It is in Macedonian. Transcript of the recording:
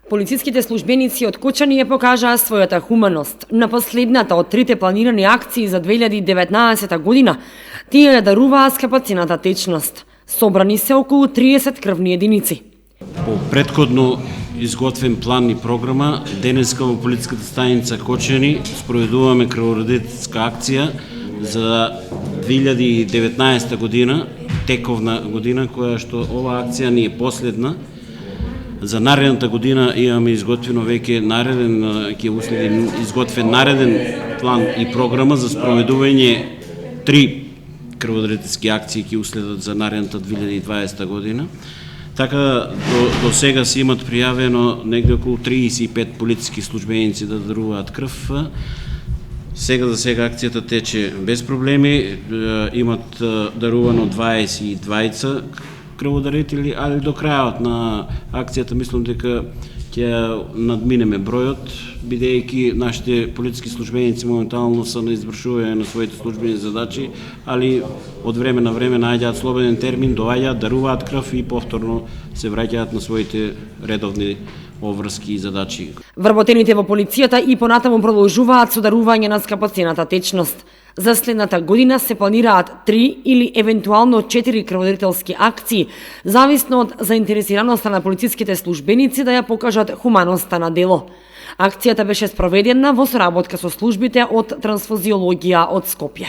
Полициските службеници од Кочани ја покажаа својата хуманост. На последната од трите планирани акции за 2019 година, тие ја даруваа скапацината течност. Собрани се околу 30 крвни единици. По предходно изготвен план и програма, денеска во полициската станица Кочани спроведуваме крворедителска акција за 2019 година, тековна година, која што ова акција ни е последна. За наредната година имаме изготвено веќе ќе уследи изготвен нареден план и програма за спроведување 3 крводарителски акции ќе уследат за наредната 2020 година. Така до сега се имат пријавено негде околу 35 полициски службеници да даруваат крв. Сега за сега акцијата тече без проблеми, имат дарувано 22 крводарители, али до крајот на акцијата мислам дека ќе надминеме бројот, бидејќи нашите полициски службеници моментално се на извршување на своите службени задачи, али од време на време најдеат слободен термин, доаѓаат, даруваат крв и повторно се враќаат на своите редовни обврски и задачи. Вработените во полицијата и понатаму продолжуваат со дарување на скапацината течност. За следната година се планираат 3 или евентуално 4 крводарителски акции, зависно од заинтересираноста на полициските службеници да ја покажат хуманоста на дело. Акцијата беше спроведена во соработка со службите од трансфузиологија од Скопје.